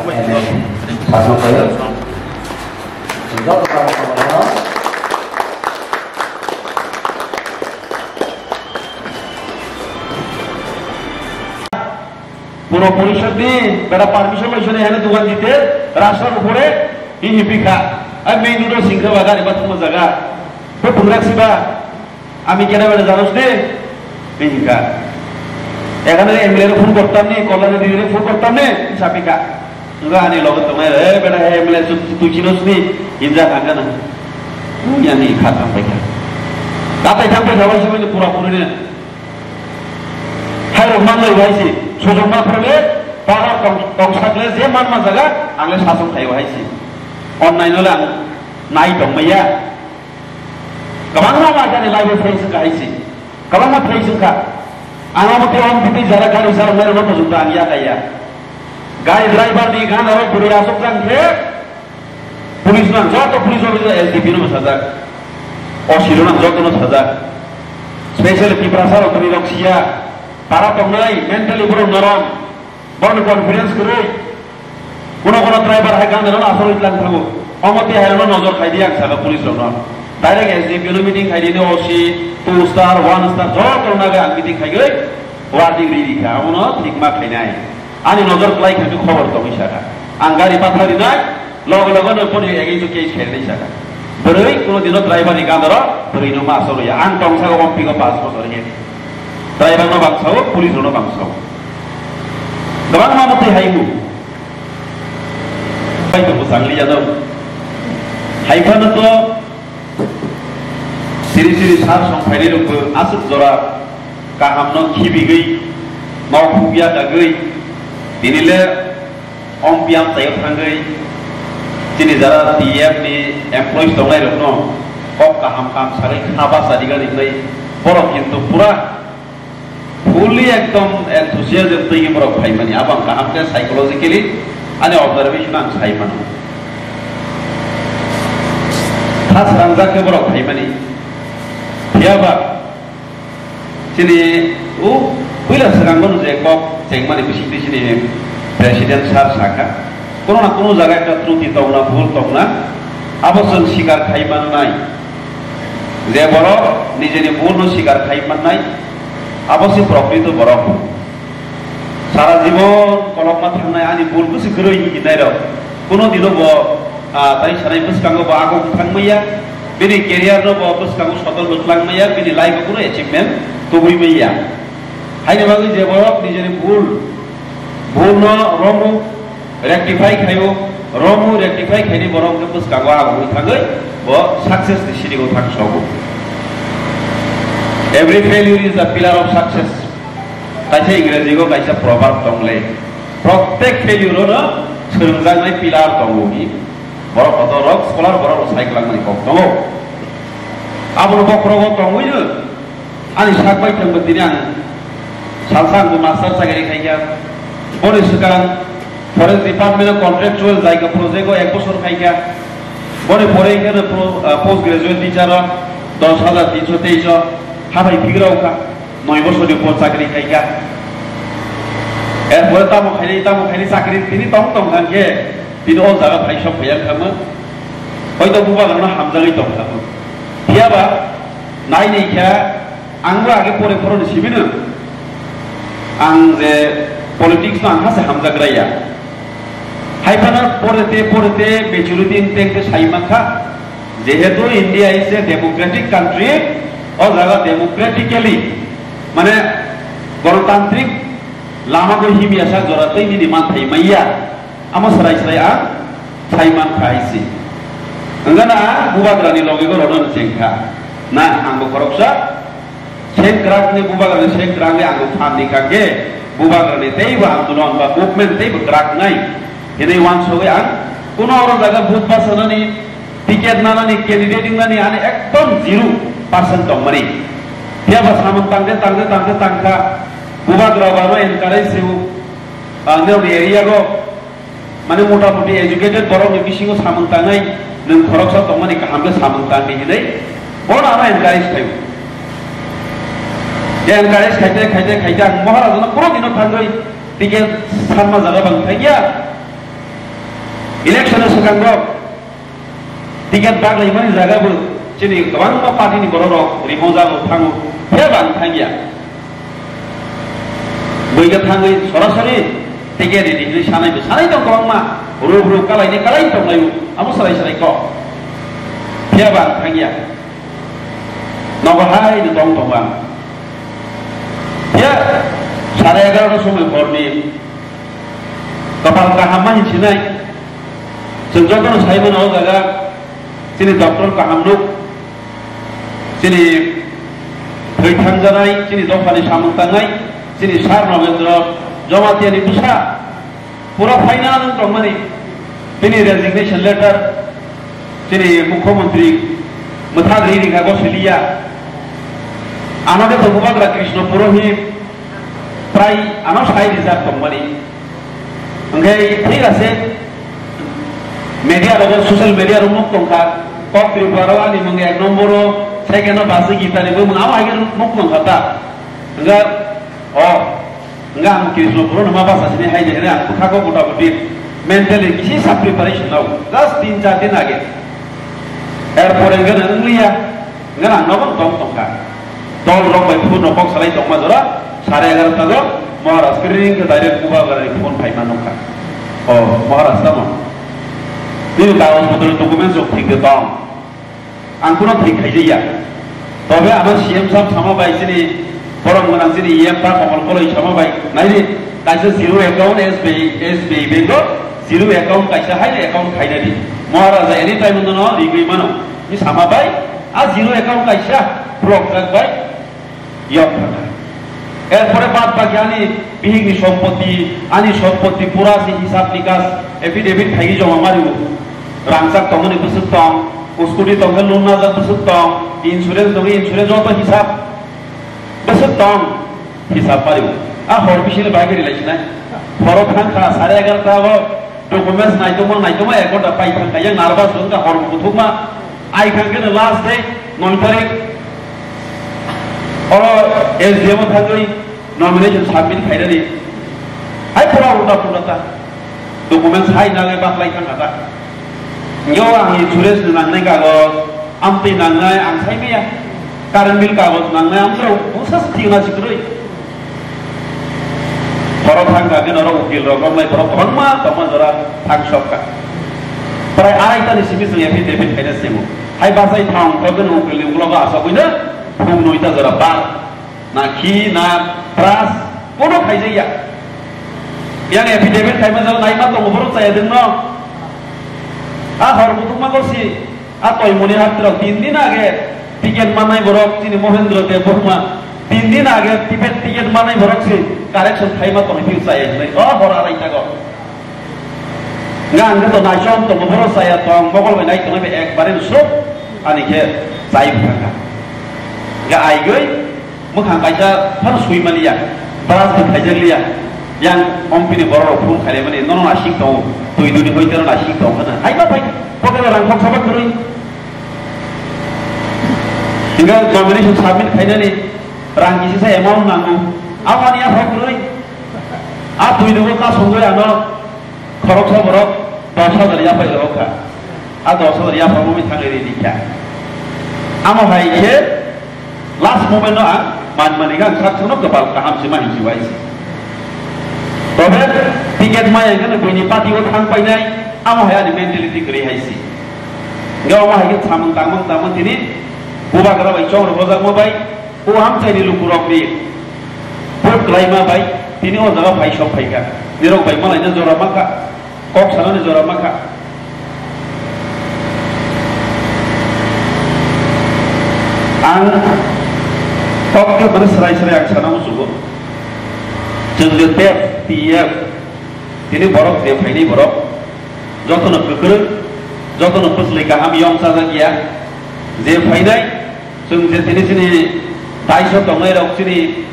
masukkan untuk pertama-tama পুরো পরিষদ দিয়ে বেড়া পারমিশন লইছনে এখানে দোকান দিতে রাস্তার উপরে হিপিকা আর মেইন রোড সিংহ বাগান এবার তোমার জায়গা তো পুরাছিবা আমি কেন বেড়া জানোস নে হিপিকা এখানে এমএলএ ফোন করতাম নি কল্যাণ দিদিরে ফোন করতাম নে সাপিকা আনি লগত তোমার এ বেড়া এমএলএ তুই চিনোস নি ইনজা কাঙ্গা না তুই আনি খাতাম পাইকা তাতে থাকবে সবাই সবাই পুরাপুরি নে হ্যাঁ মান লই ভাইছি সুযোগ না থাকলে তারা কম থাকলে যে মান মা জায়গা আংলে শাসন খাই ভাইছি অনলাইন হলে নাই দমাইয়া গোबां मा जाने लाइव फेसबुक गाइसी गोबां मा फेसबुक का आंगा मते हम बिदि जरा गारि सार मेरे न पजुंता आंगिया काया गाड़ी ड्राइवर दी गान और पुलिस आसुक जांखे पुलिस ना जत पुलिस ऑफिसर एसडीपी न सजा असिरो ना जत न सजा स्पेशल पिप्रासार तनि रक्सिया para tongnai mentally bro norom born confidence করে কোন কোন ড্রাইভার হাই গান না আসল ইতলান থাকো অমতি হাইলো নজর খাই দিয়া Saga police Rono direct SDP meeting খাই দিনে ওসি 2 স্টার 1 স্টার জব করনাগে আং মিটিং খাই গই ওয়ার্ডিং রেডি খা আমনো ঠিক মা খাই নাই আনি নজর ক্লাই খাই খবর তো মিশাকা আং গাড়ি পাথারি না লগ লগ ন পনি এগেই তো কেস খেল নাই সাকা বরই কোন দিন ড্রাইভার নি গান র বরই ন মা আসল ইয়া আং টংসাগো কম্পিগো 5 বছর হে ड्राइवर न बांसाव पुलिस न बांसाव गोबां मामते हाइमु बायदो सांगलि जादो हाइफानो तो सिरि सिरि सार संफाइनि रंबो आसुक जरा काहामनो खिबिगै मावफुगिया दागै दिनिले अम्पियाम सायाव थांगै दिनि जारा टीएफ नि एमप्लयिज दंनाय रंनो कब काहाम काम सारै खाबा सादिगा दिनै बर किन्तु पुरा fully एकदम enthusiasm तई बरो भाई माने अब काम के साइकोलॉजिकली आणि ऑब्जर्वेशन आं साइ मानो खास रंजा के बरो भाई माने थियाबा सिनि ओ पहिला सगांगो जे कप जें माने बिसि दिसिनि प्रेसिडेंट सार साका कोनो ना कोनो জায়গা একটা ত্রুটি তওনা ভুল তওনা আবশ্যক স্বীকার খাই মাননাই যে বড় নিজের ভুল স্বীকার খাই মাননাই अवश्य प्रकृत बरफ सारा जीवन कलम थांनाय आनी भूल गोसो गोरै हिनाय र कोनो दिनो ब ताई सानाय बसकांगो ब आगो थांमैया बिनि केरियार न ब बसकांगो सदल बसलांमैया बिनि लाइफ कोनो अचिवमेंट तबुइमैया हायनो बागै जे बरफ निजेनि भूल न रमु रेक्टिफाई खायो रमु रेक्टिफाई खायनि बरफ के बसकांगो आगो थांगै ब सक्सेस दिसिनिगो थांसगो Every failure is a pillar of success. कायसे इंग्रजी को कायसे proverb दंगले प्रत्येक failure नो सोलोंजानाय pillar दंगोनि बर' पद रक स्कलार बर' साइक्लांनाय कक दंगो आबो बक्रगो दंगोयनो आनि साकबाय थंबो दिनि आं सालसांगो मास्टार सागरि खायया बनि सिगां फरेस्ट डिपार्टमेन्ट कन्ट्रेक्चुअल जायगा प्रोजेक्ट 1 बছর खायया बनि फरायखानो पोस्ट ग्रेजुएट टीचार 10,323 हाबाय फिग्रावखा 9 বছরनि पद चाकरि खायगा एरपरे तामो खायनि चाकरि तिनि तम जानके तिनि अ जागा फाइसब फैया खामो हयतो बुबागानो हामजाङै दं खामो थियाबा नायनायखा आंबो आगे परे फरायनो सिबिनो आं जे पलिटिक्स न आंहासे हामजाग्राया हायफाना परेते मेचुरिटी इनटेक साइमाखा जेहेतु India is a democratic country और जगह डेमोक्रेटिकली माने गणतांत्रिक लामा को हिमियासा जरातै नि मान थाइ मैया आमा सराय आ थाइमान खाइसि अंगना बुबाग्रानि लगेगो रडन जेंखा ना आंबो खरकसा सेन क्राकनि बुबाग्रानि सेन क्राकनि आंबो फाननि कागे बुबाग्रानि तेइबो आंदोलन बा मुभमेन्ट तेइबो क्राक नाय हिनै वानसोय आं कोनो अर जागा बुथ बासनानि टिकेट नानानि कैंडिडेटिंग नानि आने एकदम 0% दंमनि थियाबा सामन तांदे तांखा बुबाग्राबानो एनकारेज सेउ आंनो एरिया गो माने मोटा मोटी एजुकेटेड बरनि बिसिङो सामन तांनाय नों खरकसा दंमनि काहामले सामन तांनि हिनै बन आरो एनकारेज थायो जे एनकारेज खायते महाराजना कोनो दिनो थांगै टिकेट सारमा जागा बांखायया इलेक्शन सिगांगो टिकेट बागलायमानि जागाबो दिनै गोबां पार्टीनि बर'रक रिमोट जागौ थाङो हेबां थांगिया बैगा थाङै सरासरि टिकेट दिनै सानायबो सानाय दं गोबां मा रुप रुप कालायनि कालाय दंलायो आमो साराय साराय क हेबां थांगिया नगहाय दं दंबां या 11:30 समय हरनि कपाल गाहाम मानसिनाय जों जतन सायमोन औ जागा दिनै डक्टर गाहामनुक दिनै थैथां जानाय दिनै दफानि सामोन थांनाय दिनै सार नगेन्द्र जमातियानि बुसा पुरा फाइनाल दंमानि दिनै रेजिगनेशन लेटार दिनै मुख्यमंत्री मोथागि रिंगा गसलिया आनागे दंबाग्रा कृष्ण पुरोहित प्राय आनाव साइ रिजार्भ दंमानि ओंखाय ठीक আছে media रो सोशल मीडिया रो मुख दंखा कप त्रिपुरा आनि मंग एक नम्बर सेकेंड बासि गीतानि बो मंग आव आइगन मुख दंखाता ओंगा ओंगा आं कृष्णपुर नमा बासासिनि हायदे रे आं कुखाखौ गटागुटि मेंटली किसी सा प्रिपारेशन नाव जस्ट 3-4 दिन आगे airport एंगन अंगलिया ngana nobon dongka dol rok bai phone rok salai dongma jora 11:30 ta do Maharashtra ring ke direct kuba gari phone phaima nokka Maharashtra ma ini kawan betul dokumen sok ঠিক dong angkuno ঠিক খাইজিয়া তবে আমার CM সাহেব সামাবাই যিনি বরং গোনাং যিনি ইএম তা কমল কলই সামাবাই নাইনি কাইসে zero account SBI bank zero account কাইসে হাইলে অ্যাকাউন্ট খাইনাদি মহারাজা এনি টাইম ন রিগই মানো নি সামাবাই আ জিরো অ্যাকাউন্ট কাইসা ব্লক রাখবাই ইয়ক থাকা এরপরে বাদ বাকি বিহিগনি সম্পত্তি পুরা হিসাব নিকাশ এফিডেভিট খাইগি জমা মারিব রাংসাক তমনি বসুক দं স্কুটি দं লোন না যাক বসুক দं ইন্স্যুরেন্স দं ইন্স্যুরেন্স যত হিসাব বসুক দं হিসাব মারিব আ হর বিশিলে বাইকে রিলাইছ না হর থাকা 11:30 টা ডকুমেন্টস নাইতমা 1 ঘন্টা পাই থাকা ইয়াং নার্ভাস জনকা হর বুথুমা আই খাঙ্গেন লাস্ট ডে 9 তারিখ और एसडीएम थांगई नॉमिनेशन सबमिट खाइनानै हाय पुरा उल्टा पुल्टा डकुमेन्ट्स हाय नाङै बाख्लाय खांगादा यो आं इन्सुरेन्स नांनाय कागज आमपै नांनाय आं साइमेया कारेन्ट बिल कागज नांनाय आमफ्राव बुसास थिगना सिग्रै बरफ थांगागोन आरो उकिल रगमलाय बरफ धर्मा तमा जरा थां सबका प्राय आरायतानि सिमि जों एफिडेभिट खाइना सेमु हाय बासाय थां थगोन उकिल उगलाबा आसाबैनो फुं 9टा जरा बार ना खि ना ब्रास कोनो खाइजाया यां एफिडेभिट खाइमा जाव नाइमा दङ बरो जायदों न आ हर बुथुमा गसि आ तयमनि हात्राव 3 दिन आगे टिकेट मानाय बरक तिनि महेन्द्र देव बर्मा 3 दिन आगे टिकेट मानाय बरक से कारेक्शन खाइमा दङ फिउ जायनै हर आरायता ग गांगे तो नाइसम तो बरो जाया दं मगल बाय नाय दङ बे एकबारे सब आनिखे जाय थांगा ga aigoi mukhang kaisa phar suimaliya baras de khaijaliya yang company borok phun khale mane nono asik to tui duni hoitero asik to kana aiba bai pokera rangkhok sabak kurui tinggal nomination submit khainani rang kisi sa amount nangu awani ya phok kurui a tui dugo ka songgoi ano khorok sa borok 10,000 ya pai rokha a 10,000 ya phamumi thangleri dikha amo hai ke last moment no man manigan saksono kepal kaham sima hisiwai tobe tiket maya kan bini pati wo thang painai amo haya di mentality kri haisi ngau ma hagi thamang tamang tini buba kara bai chong ro mo bai o ham chai ni lukurok ni put laima bai tini o jaga bai shop bai ka nirok bai malai na jora maka kok sana ni jora maka ang Tokyo mana serai-serai yang sana musuh, jengde TF, ini borok dia ini borok, jotono keker, jotono pesli kaham yom saja dia, dia ini, jengde sini daiso tongai rok sini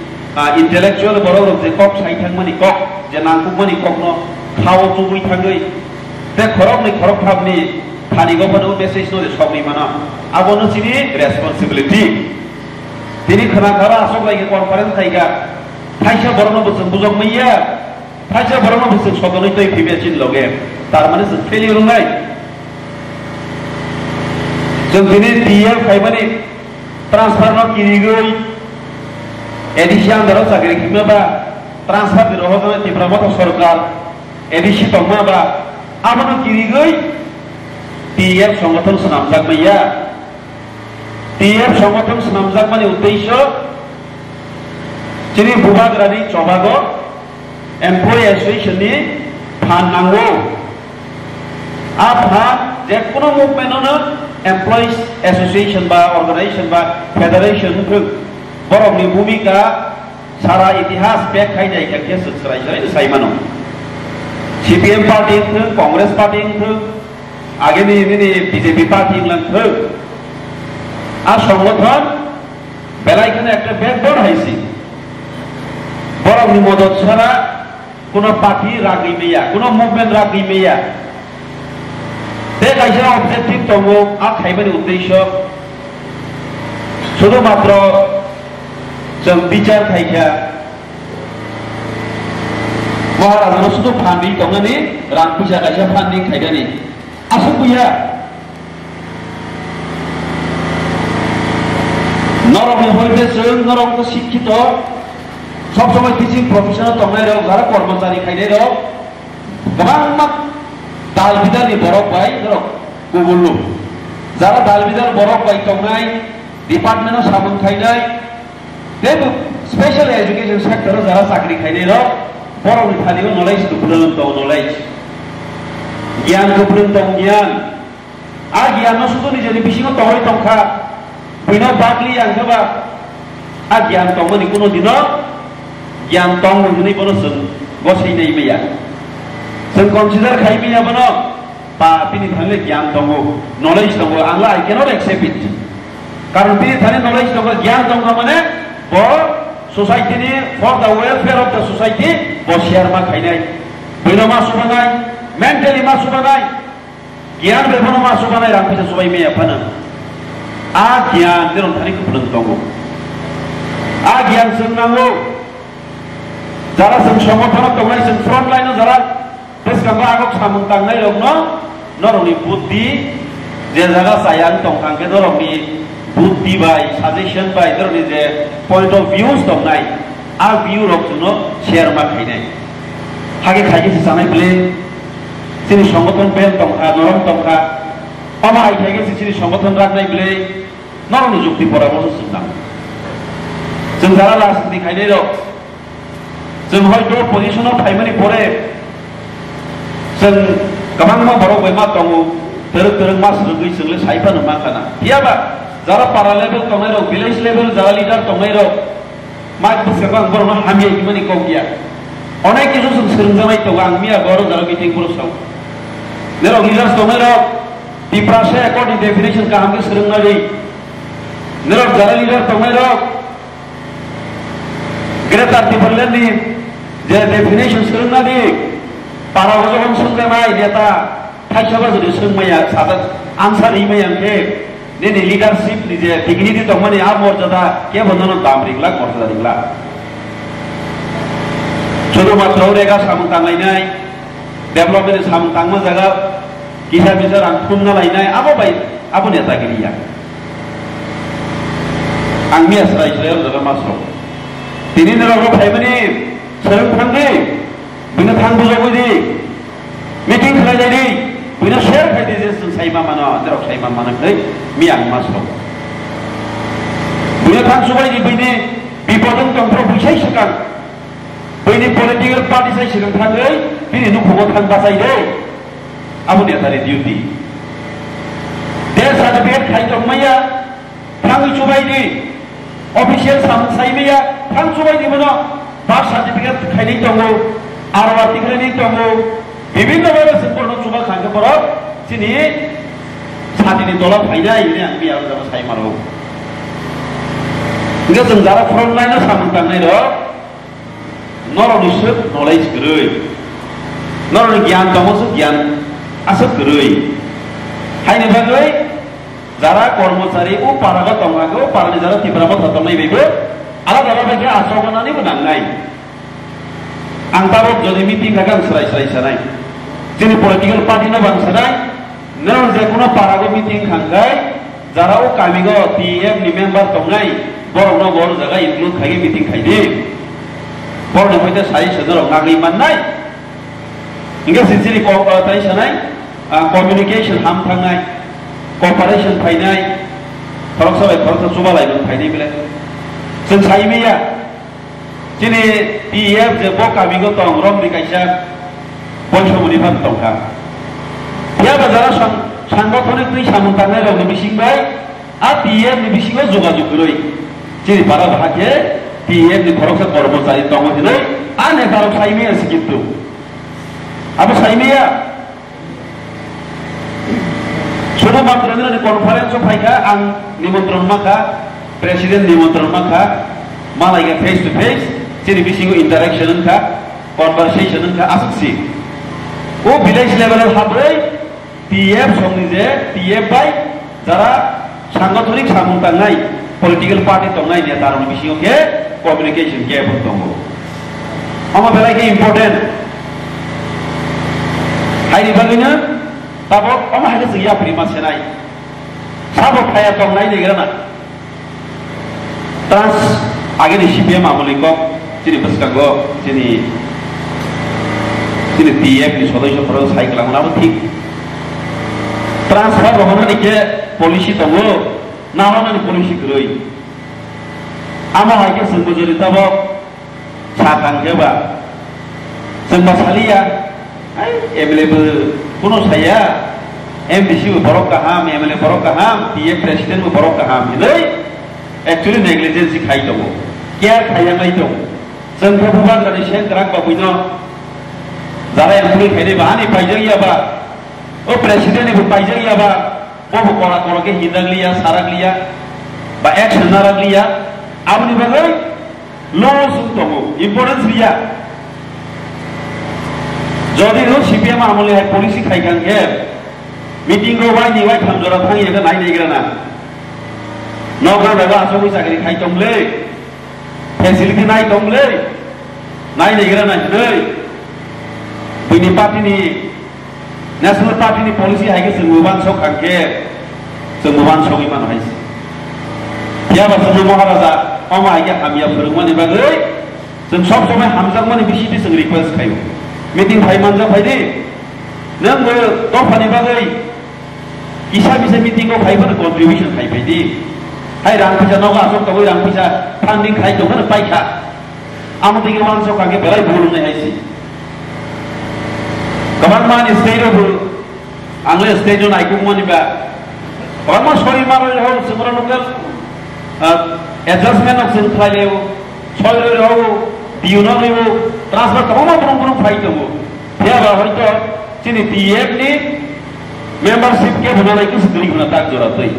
intellectual borok dia kok sai thang mani kok, dia nangkuk mani kok no, kau cubui thangai, dia korok thap ni, thani go panu message no dia sok ni mana, abono sini responsibility. Ini kena kara asok lagi konferensi kaiga, Thaisa borno busuk bujok maya, Thaisa borno busuk sokonoi toi pibecin loge. तारमाने जों failure रोंनाय जों दिनै DF खायमाने transfer न किरिगै ADC आन्दाराव साख्रि खिमाबा transfer दिरहगोन तिब्रामत सरकार ADC तंमाबा आमानो किरिगै DF संगठन सनामजाक मैया DF संगठन सनामजाक माने उद्देश्य जिनि बुबाग्रानि चबागो एमप्लॉय एसोसिएशन नि फान नांगौ आ फान जेकुनु मुभमेन्टनो एमप्लॉयज एसोसिएशन बा ऑर्गेनाइजेशन बा फेडरेशन बरफनि भूमिका सारा इतिहास बेक खायनाय खेखे सराय साइमानो CPM पार्टी कांग्रेस पार्टी आगे बीजेपी पार्टी आ संगठन बेलायखने एक बैकबोन हाइसी बरफनि मदद छाड़ा कोनो पार्टी रागै मैया कोनो मुभमेन्ट रागै मैया बे कायसा ऑब्जेक्टिव दङो आ खायमानि उद्देश्य शुधुमात्र जों बिचार खायखा महाराजानाव शुधु फान्डिं दंनानै रां फैसा कायसा फान्डिं खायदानि आसु गैया नरमनि हयबे जों नरमखौ शिक्षित सब समय टीचिंग प्रोफेशनल दंनाय रक जारा कर्मचारी खायनाय रक गोबां दाल बिदालनि बरफ बाय रक गुबुनलु जारा दाल बिदाल बरफ बाय दंनाय डिपार्टमेन्टआव सामोन खायनाय बे स्पेशल एजुकेशन सेक्टराव जारा साख्रि खायनाय रक बरफनि थानियाव नलेज दुब्रों दं नलेज ज्ञान दुब्रों दं ज्ञान आ ज्ञान शुधु निजेनि बिसिङाव दंहै दंखा बैनाव बाग्लि आंखोबा आ ज्ञान दंमोन कुनु दिनाव ज्ञान दं होननानै बनो जों गसायनाय मैया जों कन्सिडार खायमैया बनो बा बिनि थांले ज्ञान दङ नलेज दङ आंला आई कैनट एक्सेप्ट इट कारण बिनि थांले नलेज दङ ज्ञान दङ माने ब सोसाइटिनि for the welfare of the society ब शेयर मा खायनाय बैनाव मा सुबानाय मेन्टेलि मा सुबानाय ज्ञान बेफोराव मा सुबानाय रां फैसा सुबाय मैया फानो आ ज्ञान जेराव थानायखौ फोरों दङ आ ज्ञान जों नांगौ जारा जों संगठनाव दंनाय जों फ्रन्ट लाइनाव जारा बेसेबांबा आगक सामोन थांनाय रकनो नरमनि बुद्धि जे जागा जायान दंखांखे नरमनि बुद्धि बाय साजेशन बाय नरमनि जे पॉइंट ऑफ व्यूज दंनाय आ व्यू रकनो शेयर मा खायनाय हागे खायगे जानाय बले जोंनि संगठन बेल दंखा नरम दंखा अमा आइ खायगे जोंनि संगठन राखनाय बले नरमनि जुक्ति परामर्श जोंना जों जारा राजनीति खायनाय रक जों हयथ' पजिशनाव थायमानि परे जों गोबां मा बरफ मा दङ दोरों दोरों मा सोलोङै जोंले सायफानो मा खाना गैयाबा जारा पारा लेभेल दंनाय रक विलेज लेभेल जारा लिडार दंनाय रक मा बेसेबां बर'नो हामियै खामानि गाव गैया अनेक কিছু जों सोलोंजानाय दं आं मिया बर' जारा मिटिंफोराव साव नेरक लिडार्स दंनाय रक दिप्रासे एकर्डिं डेफिनेशन काहामके सोलोंनानै नेरक जारा लिडार दंनाय रक ग्रेटार डिपार्टमेन्टनि जे डेफिनेशन सोलोंनानै पारावजों सोंजानाय नेता थाइसाबा जुदि सोंमाया सादा आनसार हैमायानखे दिनै लिडारशिपनि जे डिग्निटि दंमानि आ मर्यादा के भन्नु दामरिग्ला मर्यादा रिग्ला शुधुमात्र रेगा सामोन थांलायनाय डेभलपमेन्ट सामोन थांमा जागा किसा बिसा रां थुमना लायनाय आबो बाय आबो नेतागिरिया आं मिया सरायसरायाव जागा मासर दिनै नरक फायमानि सोलों थांदि बिनो थांबुजागौदि मिटिं खालायनायनि बिनो शेयर खायदि जे जों सायमा मानो जेराव सायमा मानोखै मिया आं मासर बिनो थांसुबायदि बैनि बिपदजों दंफ्राव फैसाय सिगां बैनि पलिटिकेल पार्टी साय सिगां थाङै बिनि न'खौबो थांबासायदे आबो नेतानि डिउटि दे सार्टिफिकेट खायदोंमाया थाङै सुबायदि अफिसियेल सायमाया थांसुबायदि मोनो बार्थ सार्टिफिकेट खायनाय दङ आरो आर्टिकेलनि दङ বিভিন্ন ভাবে সম্পূর্ণ চুবা খাঙ্গে পর তিনি সাদিনি দলা ফাইনাই নে আমি আর যারা সাই মারো ইংগে जों যারা ফ্রন্ট লাইনে সামন थांनाय र नरनि सोब नलेज गरै नरनि জ্ঞান दङसो জ্ঞাन आसो गरै हायनि बागै যারা কর্মচারী ও পারাগত দङागो पारानि যারা तिब्रामा थाथनाय बेबो आलादा बायदि आश्रमनानै बनांनाय आं ताबो जदि मिटिं खागां सराय सराय सानाय जोंनि पलिटिकल पार्टीनो बांसिनाय नों जेखुनु पारागो मिटिं खांगाय जाराव कामिगो टीएफ नि मेम्बार दंनाय बरनो बर जागा इनक्लुड खागे मिटिं खायदि बरनो फैदे साइ सदर नागरि माननाय इंगे सिनसिरि ताइ सनाय कम्युनिकेशन हाम थांनाय कॉपरेशन फायनाय फरक सबाय फरक सुबालायमोन फायनाय बिलाय जों साइमेया दिनै टीएफ जे ब कामिगो दं रम रिकाइसा बयसमनि फान दंखा या बाजारा सांगठनिक नि सामन्तानाय रंनि बिसिंबाय आ टीएफ नि बिसिङाव जगाजग गरै जेरै बारा भागे टीएफ नि फरक कर्मचारी दङ दिनै आ नेतारक साइमेया सिकितु अब साइमेया सुनो मात्रनो कन्फारेन्स फाइखा आं निमन्त्रण माखा प्रेसिडेन्ट निमन्त्रण माखा मालायगा फेस टु फेस जेरै बिसिङाव इन्टारेक्शन होनखा कन्भारसेशन होनखा आसक्सि ओ विलेज लेभेलाव हाब्रै टीएफ समनि जे टीएफ बाय जारा सांगठनिक सामन्तानाय पलिटिकल पार्टी दंनाय नेतारनि बिसिङाव के कम्युनिकेशन गेप दङ आमा बेलायके इम्पोर्टेन्ट हायनि बागैनो दाबो आमा हायके जों याफ्रि मासेनाय साबो फाया दंनाय नेग्राना ट्रान्स आगेनि सीपीएम आमलिको जेरै बसकांगो जेरै टीएफ नि सदस्यफोरा सायखलांनाबो ठीक ट्रान्सफार होनानै के पलिसि दङ नामानि पलिसि गरै आमा हायके जोंबो जेरै दाबो साखांजोबा जों बासालिया एमएलए कुनु साया एमडीसी बरक गाहाम एमएलए बरक गाहाम टीएफ प्रेसिडेन्ट बरक गाहाम हिनै एक्चुअली नेग्लिजेन्सि खाय दङ केयार खायनाय दं जोंखौ बुबाग्रानि सेंग्राक बाबैनो जारा एमप्लय खायदे बाहानि पाइजागियाबा ओ प्रेसिडेन्ट एबो पाइजागियाबा बबो करा करके हिदागलिया सारागलिया बा एक्शन नारागलिया आबनि बागै लस दङ इम्पोर्टेन्स गैया যদি নো সিপিএম আমলে পলিসি খাইখানকে মিটিং रो वाइ नि वाइ थामजरा थांगेगा नाय नेग्राना नगा दागा आसबै सागरि खाइतमले फेसिलिटी नाय दंले नाय नेग्राना नै बिनि पार्टीनि नेशनल पार्टीनि पलिसि हायके जों मुबान सखांके जों मुबान सगै मान हायसि याबा जों महाराजा अमा हायके हामिया फोरोंमानि बागै जों सब समय हामजागमानि बिसिति जों रिक्वेस्ट खायो मीटिंग फाइ मानजा फाइदि नोंबो दफानि बागै किसा बिसा मीटिंग फाइबो कन्ट्रिबिउशन खाइ फाइदि हाय रां फैसा नगा आसम तबै रां फैसा फान्डिं खाइ दंनो पाइखा आमदिगे मानसो कागे बेलाय बोलुनाय हायसि गभर्नमेन्ट स्टेट अफ आंले स्टेट अन आइकु मनिबा गभर्नमेन्ट सरि मारो हो सुमरा लोकल एडजस्टमेन्ट अफ जों खाइलेव सयरे हो दिउनो लेव ट्रान्सफर तमाम बुरुं फाइ दङ याबा हयतो जोंनि टीएफ नि मेम्बारशिप के बनानाय किस दुरि गुना ताक जरातै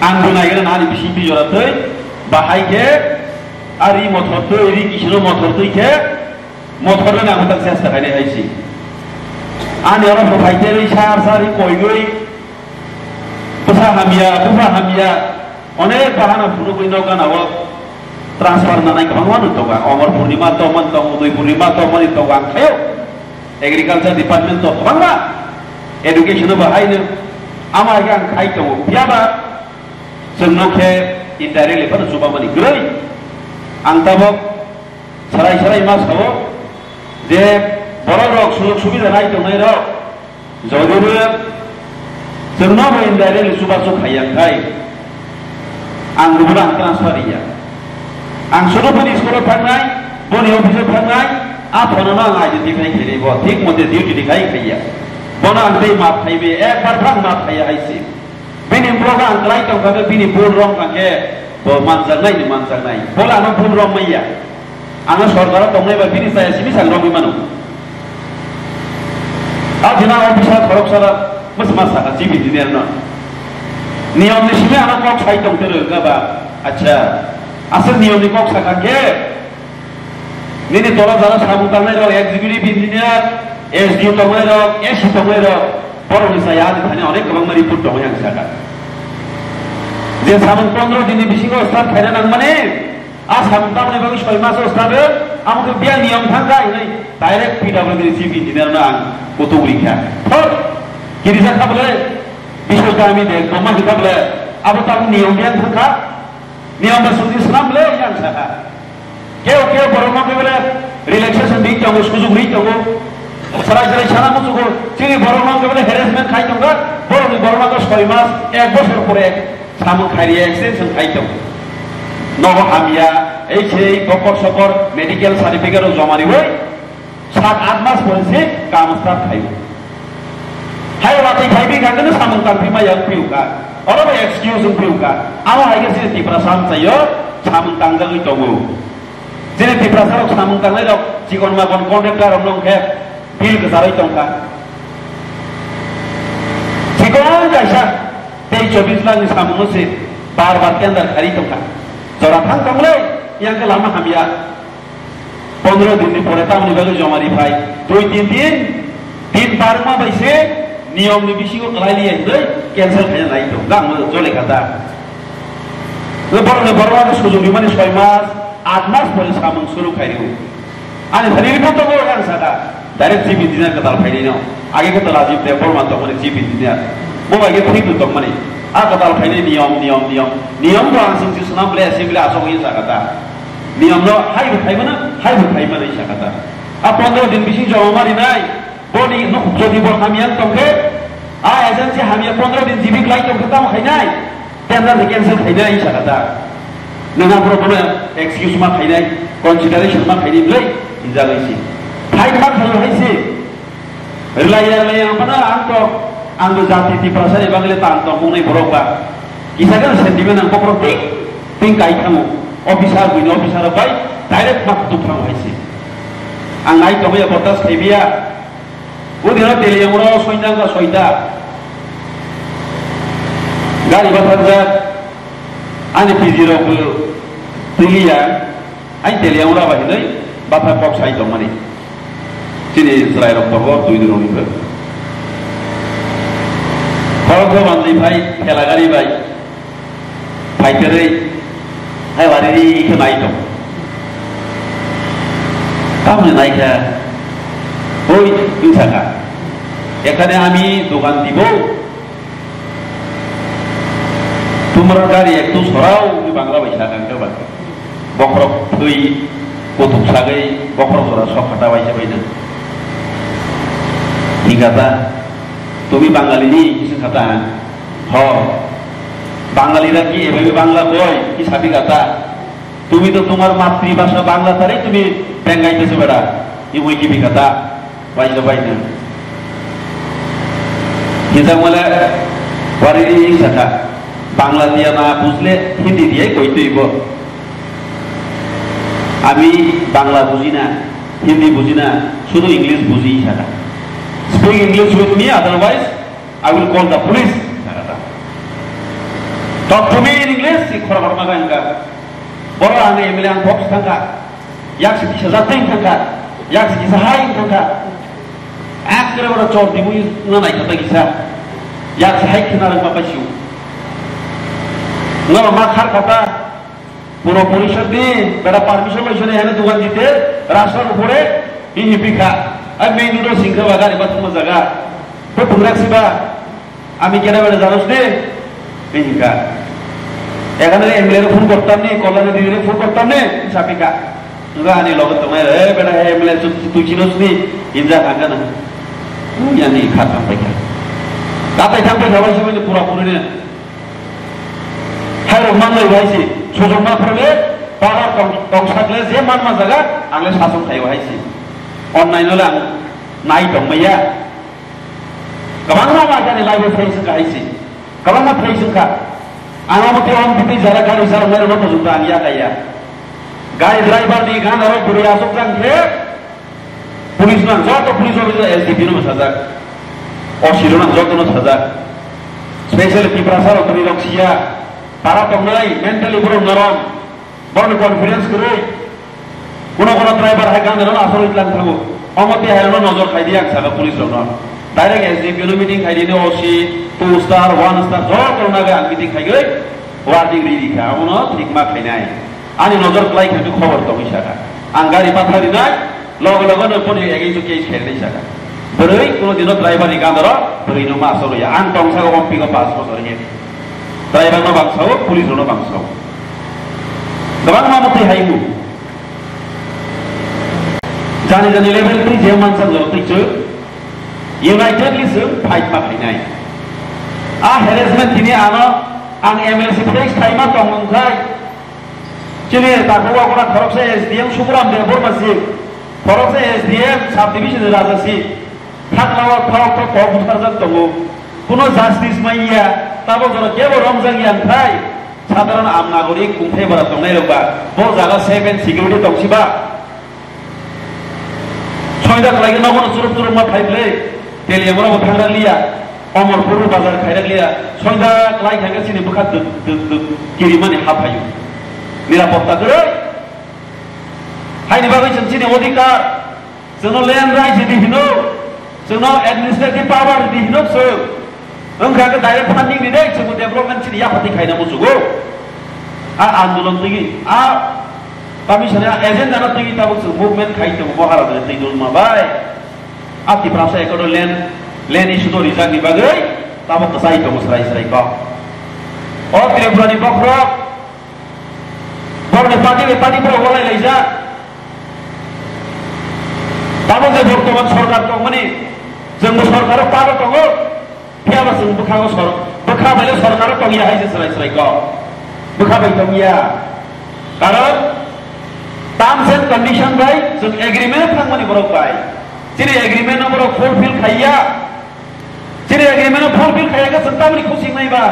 आं बुनायगोन नानि बिसिपि जरातै बाहायके आरि मथरतै रि किसनो मथरतै के मथरनो नाम ताक सेस्ता खायनाय हायसि आनि अर फाइते रि सार सारि कयगै बुसा हामिया अनेक बाहाना फुनु गइनो गानाव ट्रान्सफर नानाय गोबां दङ अमर पूर्णिमा दमन दङ उदय पूर्णिमा दमन दङ आंखायो एग्रिकालचार डिपार्टमेन्ट दङ गोबां एडुकेशन बाहायनो आमाय आं खाय दङ बियाबा जोंनोखे इनडाइरेक्टलि फानो जुबामानि गै आं दाबो सराय मा सावो जे बर' रक सुजुग सुबिदा नाय दंनाय रक जदिबो जोंनो इनडाइरेक्टलि जुबाजो खायाखाय आं गुबुन आं ट्रान्सफार इया आं सुरुफोरनि स्कुलाव थांनाय बनि अफिसाव थांनाय आफानो आं आइडेन्टिफाइ खायनायबो थिग मथे डिउटि देखाय खाया बना आं दै माप थाइबे एकबार फां माप थाया हायसि बेनि ब्लग आं लाइ दंखाबे बिनि फुल रं खांके मानजानाय बोला आं फुल रं मैया आङो सरकाराव दंनायबा बिनि सायासि बिसां रं इमानो आदिना अफिसार खरकसारा मसमा साखा चिफ इन्जिनियर न नियम निसिमे आं कक साइ दंतरो गाबा अच्छा आसल नियमनि कक साखाके निनि तला जाना साबु दांनाय र एक्जिक्युटिभ इन्जिनियर एसडिओ दंनाय र एसि दंनाय र बर'नि साया आदि थाने अनेक गोबां रिपर्ट दङ आं साखा जे साबुन 15 दिननि बिसिङाव स्टार्ट खायना नां माने आ साबुन दांनाय बागै 6 मास स्टार्ट আমাকে বিয়া নিয়ম থাকা নাই ডাইরেক্ট পিডব্লিউডি চিফ ইঞ্জিনিয়ার না কত পরীক্ষা ধর কিরিসা খাবলে বিষয়টা আমি দেখবো মা খাবলে আবার তার নিয়ম জ্ঞান থাকা নিয়মটা শুনছি শুনাম বলে জান থাকা কেউ কেউ বড় মাকে বলে রিল্যাক্সেশন দিই যাবো সুযোগ নিই যাবো সরাই সরাই ছানা মুচুকো চিনি বড় মাকে বলে হ্যারাসমেন্ট খাই যাবো বড় মাকে 6 মাস 1 বছর পরে সামু খাইয়ে এক্সটেনশন খাই যাবো নব হামিয়া এই সেই বকর সকর মেডিকেল সার্টিফিকেটও জমা দিব 7-8 মাস পরে কাম স্টার্ট খাইব হাই বাতি খাইবি খাইতে সামু কামফি মাইয়া পিউকা অরব এক্সকিউজ পিউকা আমা হাইগেছে তিপ্রা সাম চাইও সামু তাংজাগই দগো যেনে তিপ্রা সারক সামু তাংলাই লক জীবন মাগন কন্ট্রাক্টর অনং খে বিল গজারাই তংকা জীবন যাইসা 23-24 লাখ সামু নসে বারবার কেন্দ্র খারি তংকা জরা থাং তংলে ইয়াকে লামা হামিয়া 15 দিন পরে তামনি বাগে জমারি ভাই 2-3 দিন বারমা বাইছে নিয়ম নি বিশিগো কলাইলি আইদে ক্যান্সেল খায় নাই তো গাম জলে খাতা বড় সুযোগ মানে 6 মাস 8 মাস পরে সামন শুরু খাইও আরে ধরি তো বড় গান সাদা ডাইরেক্ট চিফ ইঞ্জিনিয়ার কথা ফাইনি নাও আগে তো রাজীব দেব বর্মা তো মানে চিফ ইঞ্জিনিয়ার মোবাইল ঠিক তো মানে কথা ফাইনি নিয়ম তো আনসিং সুনাম বলে অ্যাসেম্বলি আসো হই সাকাতা নিয়ম নো হাই খাইবো না এই সাকাতা আর 15 দিন বেশি জমা মারি নাই বডি নো যদি বল হামিয়ান তংকে এজেন্সি হামিয়া 15 দিন জিবি লাই তংকে তাম খাই নাই টেন্ডার ক্যান্সেল খাই নাই সাকাতা নঙা পুরো বলে এক্সকিউজ মা খাই নাই কনসিডারেশন মা খাই দিলে ইজা লইছি খাই মা খাই হইছে রিলাই আমনা আনতো आंबो जाति तिप्रासारि बांगले तांतो मुनै बरकबा किसागा सेन्टिमेन्ट आं कपर टिं गाइखामो अफिसार बुइनो अफिसार बाय डाइरेक्ट मा तुफां हाइसे आं नाइ तबे बटास थेबिया उदिनो तेलियामरो सयनांगा सयदा गारि बाथारजा आनि पिजिरो बु तिलिया आइ तेलियामरो बाहिनै बाथा पक्स साइ दंमानि चिनि जराय रक्तबो दुइ दिननिबो खरखो बांद्रि भाई खेला गारि भाई फाइटेरै हाय बारि इखो नाइ दं कामने नाइखा ওই ইনসাকা এখানে আমি দোকান দিব তোমরা গাড়ি একটু সরাও বাংলা পয়সা কাঙ্কে বাকি বখরক থই কতুক সাগৈ বখরক জরা সব ফাটা বাইছে বাইনা ঠিক আছে তুমি বাঙালিনি কিছু কথা হ বাঙালিরা কি এভাবে বাংলা কয় কি সাবি কথা তুমি তো তোমার মাতৃভাষা বাংলা তারেই তুমি বেঙ্গাইতেছো বেড়া ইমই কি কথা বাইলো বাইনা হিসাব বলে বাড়ির শাখা বাংলা দিয়া না বুঝলে হিন্দি দিয়ে কইতেইব আমি বাংলা বুঝি না হিন্দি বুঝি না শুধু ইংলিশ বুঝি শাখা Speak English with me, otherwise I will call the police. Talk to me in English. Khora khora ka boro ane emile ang box thangka yak si kisa zating thangka yak si kisa hai thangka akre boro chor dibu na nai kata kisa yak si hai khina rang pa siu ngaro ma khar kata puro porishod ni bera permission loisone hene dukan dite rashon upore ini pikha R main road Sinha বাগার এবার তোমার জায়গা তো তোমরা সিবা আমি কেন বেড়ে জানোস নে মেহিকা এখানে এমএলএ ফোন করতাম নি কল্যাণ দিদিরে ফোন করতাম নে সাপিকা তোরা আনি লগত তোমার এ বেড়া এমএলএ তুই চিনোস নি ইনজা থাকা না জানি খাতাম পাইকা কাতাই থাকবে সবাই সবাই পুরা পুরি নে হ্যাঁ মান লই ভাইছি সুযোগ না ফেলে পাহাড় কম থাকলে যে মান মা জায়গা আংলে শাসন খাই ভাইছি অনলাইন হলে নাই দংমাইয়া गोबां राजानि लाइव फैसंखा आइसि गोबां फैसंखा आंहा मथे हम बिदि जारा गारि सार मेरे न पजुंता आं या गाया गारि ड्राइवर नि गान आरो बुरि आसक जांखे पुलिस ना जत पुलिस अफिसर एसडीपी नो साजा असिरो ना जत नो साजा स्पेशल किप्रासार अतनि रक्सिया पारा तंगनाय मेंटली ब्रो नरम बर्न कॉन्फिडेंस करे কোন ड्राइवर है गान नो आसर इतलां थागो अमते हायनो नजर खाइ दिया सागा पुलिस नो डायरेक्ट एसडीपी नो मीटिंग खाइ दिनो ओसी 2 स्टार 1 स्टार जत नो नागा मीटिंग खाइ गय वार्निं रेडी खा उनो ठीक मा खाइनाय आनि नजर क्लाइ खाइ खबर तो मिसाका आं गारि पाथारिनाय लगे लगेनो पुनि एगेन्स्ट केस खेलनाय जागा बोरै कोनो दिनो ड्राइभारनि गान्दर बोरैनो मासरया आं टंसागो अम्पिगो 5 बोसोर हे ड्राइभारनो बांसाव पुलिसनो बांसाव गोबां मामथै हायमु जानि जानि लेभेल 3 जे मानसा जरतैचो यूनाइटेडलि जों फाइट माखायनाय आ हेरेसमेन्ट दिनै आं एमएलसी फिक्स टाइमा दंमोनखाय दिनै दाखौवा गरा खरगसा एसडीएम सुग्राम देवबरमासि खरगसा एसडीएम साब डिभिजन राजासि थाकलावा थावक थ बुथारजाक दङ कुनो जास्टिस माइया ताबो जरा केबो रमजां यानखाय साधारण आम नागरिक खुंथाय बारा दंनाय रंबा बो जागा 7 सिकिउरिटी दंसिबा सयदा लागे नगन सुरुप सुरुप मा फाइबले तेलियामराव थांरालिया अमरपुर बाजार खायरालिया सयदा लाइ थांगासिनो बखा गिरिमानि हाफायो निरापत्ता गरै हायनि बागै जों दिनै अधिकार जोंनो लेन्ड राइट दिहिनो जोंनो एडमिनिस्ट्रेटिभ पावार दिहिनो सो ओंखायनो डाइरेक्ट फान्डिं दिनै जों डेभलपमेन्ट दिनै याफाति खायना मुसुगो आ आन्दोलन दिगि आ कमिशनया एजेन्डा न दिगि ताबो जों मुभमेन्ट खायतो महाराजा दैदुल माबाय आति प्रासा एकरो लेन्ड इस्यु दो रिजार्भनि बागै ताबो कसाय दङ स्राय क अ त्रिपुरानि बख्रक बरनि पार्टीफोराव गलायलायजा ताबो जे बर्तमान सरकार दं माने जोंबो सरकाराव पारो दङ फियाबा जों बोखाबायले सरकाराव दंया हायजे स्राय क बोखाबाय दंया कारण टर्म्स एंड कंडीशन बाय जों एग्रीमेंट थांमानि बरक बाय जेरै एग्रीमेंट नम्बर फुलफिल खाया जेरै एग्रीमेंट फुलफिल खायाखौ जों तामनि खुसि नायबा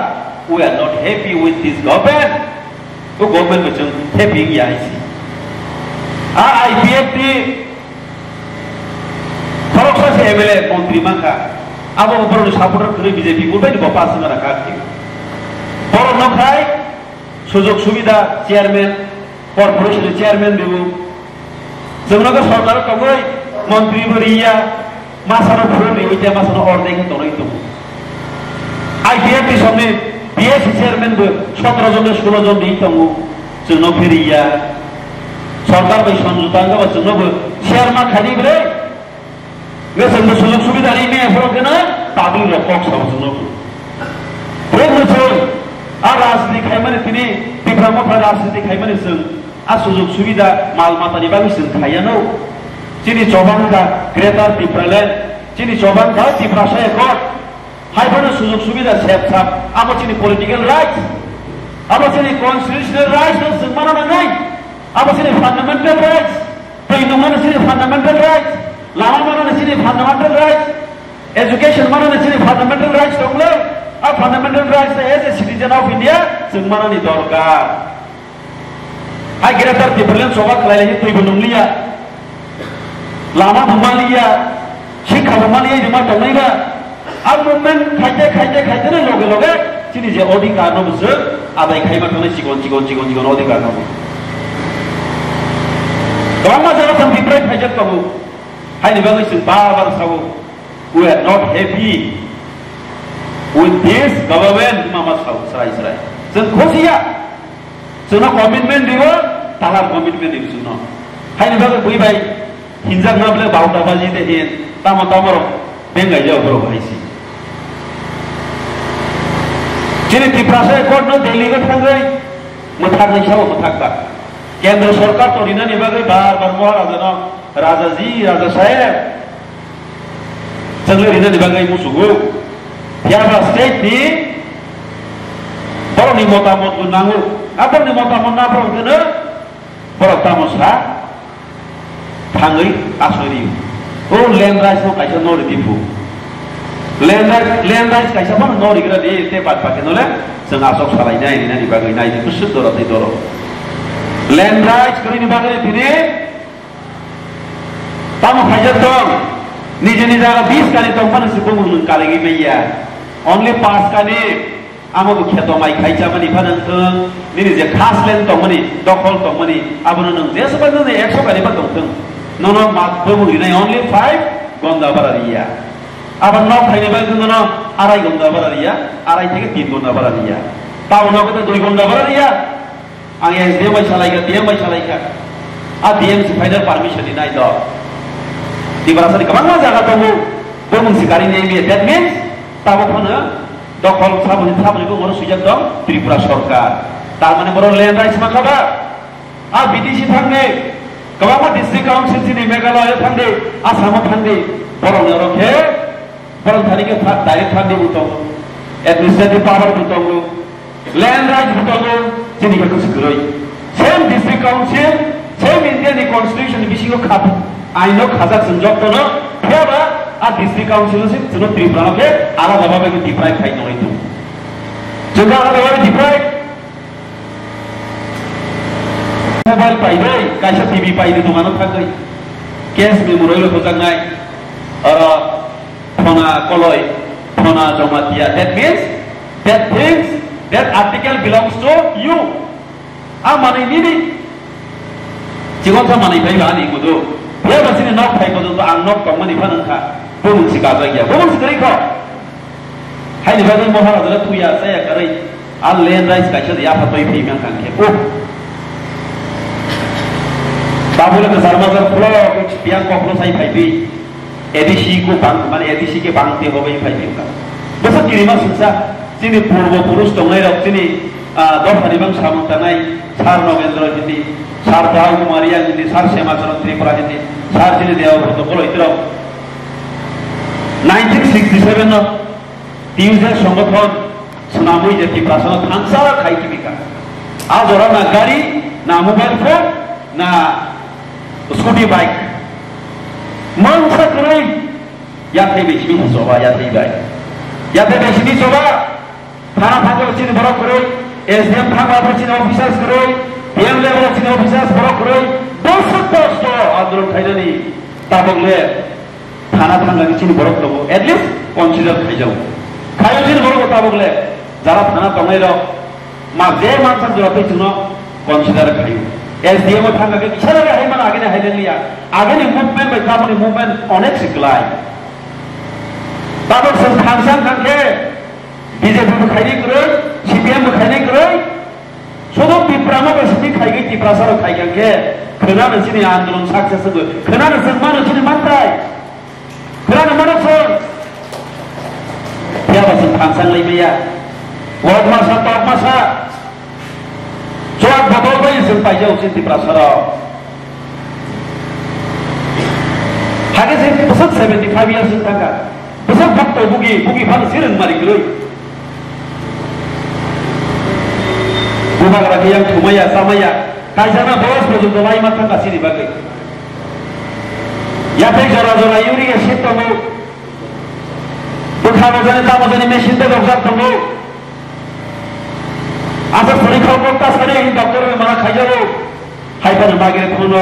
we are not happy with this government तो गवर्नमेंट में जों हैप्पी गया आइसि आ आईपीएफ टी खरगसा से एमएलए मंत्री माखा आबो बरनि सापर्टर करे बीजेपी गुरबाय दो पास ना रखा बर नखाय सुजुग सुविधा चेयरमैन कॉर्पोरेशन चेयरमैन देबो जोंनाबो सरकार कबै मंत्री बरिया मासानो फुरनि उइया मासानो अर्धेक दरै दं आईपीएफ टी सामने बीएस चेयरमैन बो 17 जन 16 जन दै दङ जोंनो फेरिया सरकार बै समझौता बा जोंनोबो चेयरमैन खानि ब्रे जोंनो सुजुग सुविधा नि मेफोरखौनो ताबि रखक साव जोंनोबो ब्रे मोजों आ राजनीति खायमाने दिनै बिफ्रामफ्रा राजनीति खायमाने जों आ सुजुग सुविधा माल मातानि बागै जों खायानो दिनै जबांखा ग्रेटार त्रिपुरालेण्ड दिनै जबांखा त्रिपुरासा एकट हायफोरनो सुजुग सुविधा सेबसाब आबो दिनै पलिटिकल राइट्स आबो दिनै कन्स्टिट्यूशनल राइट्स जों मानो नाङै आबो दिनै फान्डामेन्टेल राइट्स दै नङानो दिनै फान्डामेन्टेल राइट्स लामा मानो दिनै फान्डामेन्टेल राइट्स एजुकेशन मानो दिनै फान्डामेन्टेल राइट्स दंलै आ fundamental rights as a citizen of India जों मानो दरकार हाय ग्रेटार त्रिपुरालेण्ड सभा खालायनायनि फैबो नंलिया लामा बुमालिया शिक्षा बुमालिया मा दंनायबा आ मुभमेन्ट खायते लगे लगे दिनै जे अधिकार नबो जों आदाय खायमा थानाय सिगन अधिकार नबो गोबां मानसिफोरा जों बिफ्राय खायजाक दङ हायनि बागै जों बार सावो we are not happy with this government मामा साव स्राय जों खुसिया जोंना कमिटमेन्ट दिबो तालार कमिटमेन्ट दिबो जोंना हायनि बागै बैबाय हिनजाक नाबले 12 बाजि दे हेन तामर बेंगाय जाव हायसि दिनै त्रिपुरासा एकटनो दिल्लीखौ थाङै मोथागै साव मोथागबा केंद्र सरकार तरिनानि बागै बार महाराजानो राजा साहेब जोंले रिनानि बागै मुसुगु याबा स्टेट नि बरनि मतामत नांगौ आबरनि मतामत नाफोरखौनो बर तामसा थाङै आसरि ओ लेन्ड राइट्स नो कायसा नरि दिफु लेन्ड राइट्स कायसा फन नरिग्रा दे ते बात पाकेनले जों आसक सालायनाय रिनानि बागै नायदि कुसु दरतै दर लेन्ड राइट्स करिनि बागै दिनै तामो खायजा दं निजेनि जागा 20 कानि दं माने सुबुं नों कालेगि मैया only 5 कानि आमो खेतो माइ खायजा मानि फानथों निनि जे खास लेन्ड दं मानि दखल दं मानि आबो नों जेसेबां नों 100 कानि बा दंथों नों माबो मुरिनाय only 5 गन्दा बारारिया आबो न खायने बा जोंनो आराय गन्दा बारारिया आराय থেকে 3 गन्दा बारारिया टाउनाव तो 2 गन्दा बारारिया आं एसडीएम बाय सालायगा डीएम बाय सालायगा DMC फाइनल परमिशन नि नाय द त्रिपुरासानि गोबां जायगा दङ बमंसि गारिनि एरिया दैट मीन्स ताबो फनो दखल साबनिबो बर' सुइजाक दं त्रिपुरा सरकार तारमाने बर' लैंड राइट्स माखाबा BDC थांदे गोबां डिस्ट्रिक्ट काउंसिल सिनि मेघालय थांदे आसामाव थांदे बर'नो रखे बर' थारिखे डाइरेक्ट थांदे बुथं एडमिनिस्ट्रेटिव पावर बुथं लैंड राइट्स बुथं सिनि खौ सिगरै सेम डिस्ट्रिक्ट काउंसिल सेम इंडियानि कन्स्टिट्यूशन बिसिङाव खाब आइनो खाजाक संजोग दङ फेबा डिस्ट्रिक्ट काउंसिल से जों त्रिपुरा के आलादा भाबे डिफाइन खालामनाय दं जों आलादा भाबे डिफाइन मोबाइल पाइदै कायसा टीवी पाइदै दङानो थागै केस मेमोरियल होजानाय फना कलय फना Jamatia that means that things that article belongs to you माने निनि जिगोनसा माने फाइबा नि गुदु बे बासिनि नक फाइबो तो आं नक कमनि फानखा बमंसि गाजा गैया बमंसि गैखौ हायनि बागै महाराजा तुया जाया गरै लैंड राइट्स कायसा या फातै फैमां थांखे ताबुले के सरमाजर फ्लो बियां कखलो साइ फाइबि एडीसी को बांग माने एडीसी के बांगते होबै फाइबि का बस तिरिमा सुसा जिनि पूर्व पुरुष दंनाय रक जिनि दफानिबां सामंतानाय सार नगेन्द्र जिनि सार दाउ कुमारिया जिनि सार सेमाचरण त्रिपुरा जिनि सार जिनि देव प्रोटोकल इतराव 1967 न टीयूजे संगठन सुनामुई जे त्रिपुरा थांसा खाइकिबिका आजरा ना गाड़ी ना मोबाइल फोन ना स्कूटी बाइक मंसा करै याथै बेसिनि सोबा याथै बाय याथै बेसिनि सोबा थाना थांगो चिन बरक करै एसडीएम थांगा चिन ऑफिसर्स करै पीएम लेवल चिन ऑफिसर्स बरक करै दस पोस्ट आंदोलन खाइनानि ताबगले थाना थांगा चिन बरक दङ एटलिस्ट कन्सिडर खाइजाव खायो चिन बरक ताबगले जारा थाना दंनाय र मा जे मानसा जरातै चिन कन्सिडर खायो एसडीएम थांगा के इशारा रे हायमान आगे हायलेलिया आगे नि मूवमेंट बाय खामनि मूवमेंट अनेक सिगलाय ताबग जों थांसान थांखे बीजेपी को खाइनि गरै सीपीएम को खाइनि गरै सदो त्रिपुरामा बेसिनि खाइगै त्रिपुरासार खाइगंके खोनानो सिनि आन्दोलन सक्सेस हो खोनानो जों मानो सिनि मानथाय खोनानो मानो जों याबा जों थांसान लैबैया वार्ड मासा टप मासा जवाब बदल बाय जों पाइजाव सिन त्रिपुरासार हागे जों बोसोर 75 इयार्स जों थांगा बोसोर भक्त बुगी फानो सिरन मारि गरै बुबाग्रा के yang थुमाया सामाया कायजाना बस पर्यन्त लाइमा थांगा सिनि बागै याथै जरा जरा इउरिक एसिड दङ बोखानो जाने दामजानि मेसिन दङ दङ आसा सरिखौ गत्ता सारि डॉक्टर मारा खाइजारो हाइफानो माइग्रेन फोन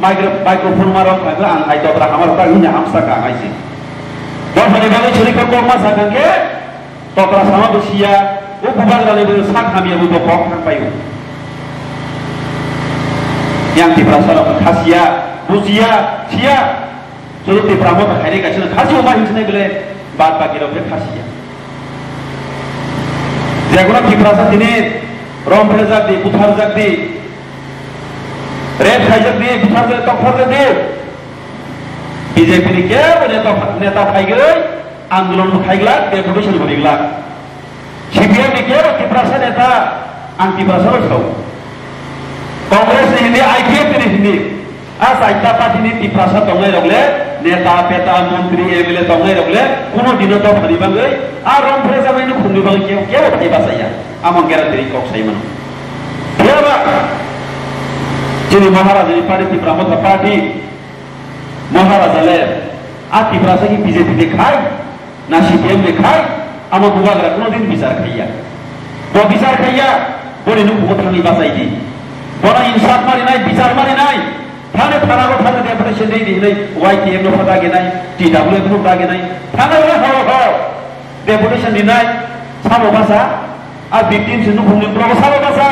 माइक्रोफोन मारो खाइबा आं हाइदरा हामार का हिना हामसा का आइसि दफानि बागै सरिखौ गमा सागंके तोकरा सामा बसिया वो बुबाग्रानि बे साख हामियाबो दखक थांबायो yang त्रिपुरासार खासिया बुजिया सिया जरो त्रिपुरामा खाइने गासिनो खासि अमा हिंसने गले बात बाकी रखे खासिया जेगुना त्रिपुरासार दिने रम फेजाक दि बुथार जाक दि रेप खाइजाक दि बुथार जाक तखर दि बीजेपी नि के नेता खाइगै आंदोलन खाइगला डेपुटेशन भरिगला सीपीएम नि के त्रिपुरासार नेता आं त्रिपुरासार छौ कांग्रेस नि हिंदी आईपीएफ नि हिंदी साइटा पार्टी नि त्रिपुरासार दंनाय रगले नेता पेता मंत्री एमएलए दंनाय रगले कोनो दिनो तो फरिबांगै रम फेजाबायनो खुनिबांगै के फाइबा जाया आमन ग्यारान्टी कक साइमन बेबा जोंनि महाराजानि पार्टी त्रिपुरा मथा पार्टी महाराजाले त्रिपुरासार की बीजेपी ने खाय ना सीपीएम ने खाय आमन बुबाग्रा कोनो दिन विचार खाइया बो विचार खाइया बोरिनो भोटानि बाजायदि बना इंसाफ मारिनाय विचार मारिनाय थाने थानारो थाने डेपुटेशन दे दिनै वाईटीएम नो फटा गेनाय टीडब्ल्यूएफ नो फटा गेनाय थाने हो डेपुटेशन दिनाय सामो भाषा victim sinu khungni pro sabo basa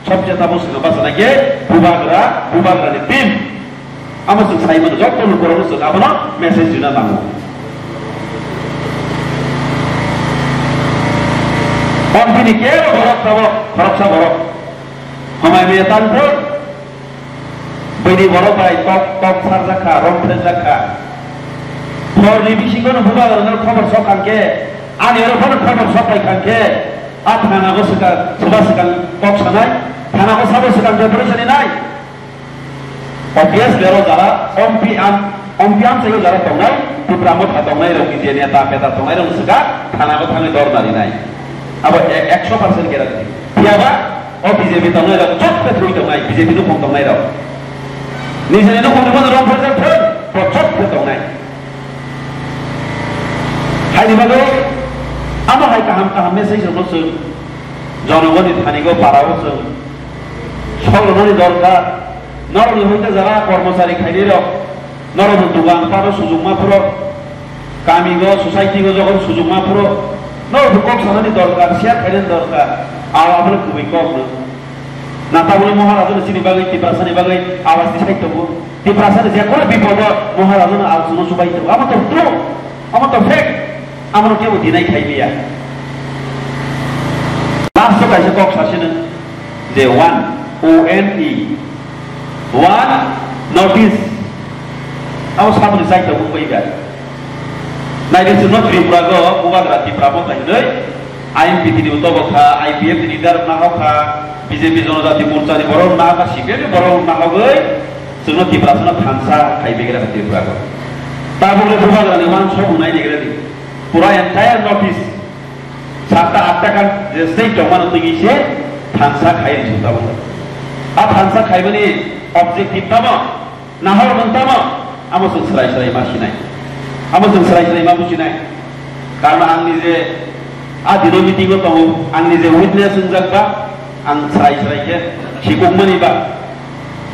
सबसे तब उसको बस ना के बुबाग्रा ने टीम आम सुन साइम तो जब तो लोगों सुन अब ना मैसेज जुना मांगो और भी क्या बरक तब खराब सा बरक हमारे में तांत्रिक बैनि बर' बाय टक सारजाखा रंथ्रेस जाखा हरनि बिसिखौनो बुबागारनो खबर सखांके आनि रखम खबर सखायखांके आ थानागो सिगां सोरबा सिगां टक सानाय थानागो साबो सिगां डेकोरेशननि नाय obvious lero jara ompiam sayo jara tongnai putramo tha tongnai ro kijenia ta peta tongnai ro siga thana ko thangai dor nari nai abo 100% guarantee tiaba o BJP tongnai ro chotte thui tongnai BJP no khong tongnai ro nijeni no khong ro project thon ko chotte tongnai hai bago amo hai kaham message ro so jonogoni thani go parao so সর্বজনীন দরকার নরনি হইতে যারা কর্মচারী খাইলে নরম দোকান পারো সুযোগ মাফুর কামিগো সোসাইটিগো যখন সুযোগ মাফুর নরম কক সানানি দরকার শেয়ার খাইলেন দরকার আর আমরা খুবই কম না তা বলে মহারাজন চিনি বাগৈ টিপ্রাসানি বাগৈ আওয়াজ দি সাইতব টিপ্রাসানি যে কোনো বিপদ মহারাজন আলোচনা সবাই তো আমার তো ট্রু আমার তো ফেক আমরা কেউ দিনাই খাইলিয়া লাস্ট কাইছে কক সাসেন যে one one notice aku sama di site aku bayikan nah ini semua Tripura go bukan berarti Prabowo tadi IMPT di utara bokha IPF di dalam nahoka BJP Janata Morcha di borong nahoka CPM di borong nahoka semua Tripura semua Khansa kai begera di Tripura go tapi boleh bukan berarti mana semua naik di negeri pura entire notice satu kan state cuma untuk isi Khansa kai di Suta bokha आप Hansa खाइबनी objective तमा नाहर मंतमा आमसुं सराय मासिनाय आमसुं सराय माबुसिनाय कारण आंनि जे आदिनो meeting दङ आंनि जे witness होनजागबा आं सराय के सिगमनिबा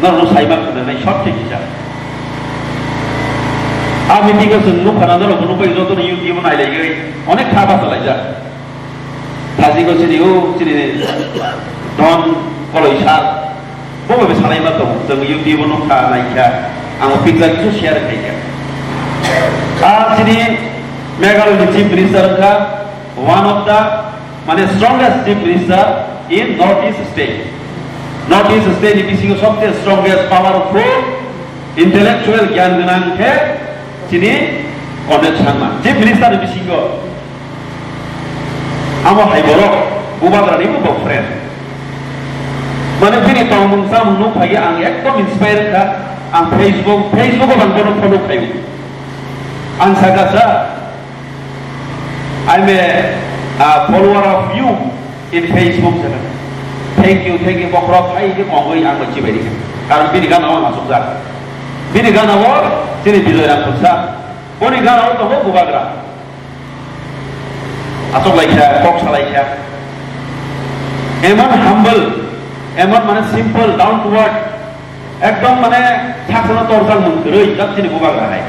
नरनो साइबा खननाय shirt थिजा आ meeting जों नु खानानो रखनो बै जतो इउटिउब नायलाय अनेक खाबा चलायजा थाजिगो सिरिउ सिरि दन कलैसा Bapa bisa naik batu, jadi YouTube pun nak naiknya, angin pizza itu share kaya. Sini Meghalaya Chief Minister ka one of the mana strongest Chief Minister in Northeast State. Northeast State ini sih सबसे strongest, powerful, intellectual ज्ञान गनांग है, sini Conrad Sharma. Chief Minister ini sih go, amo hai borok, bukan berani bukan friend. Mana sini tahu mungsa munu kaya ang ekdom inspire ka ang Facebook ko bang follow kayo. Ang sagasa, I'm a follower of you in Facebook. Thank you. Bokrok ay di kongoy ang macibay. Karena bini kan awak masuk zak. Bini kan awak sini biloy ang kursa. Bini kan awak tahu bubagra. Asok like ya, box like ya. Emang humble. এমন মানে simple down to earth একদম মানে ছাকছনা তরজাল মন্ত্রই জাত চিনি বুবাগরা high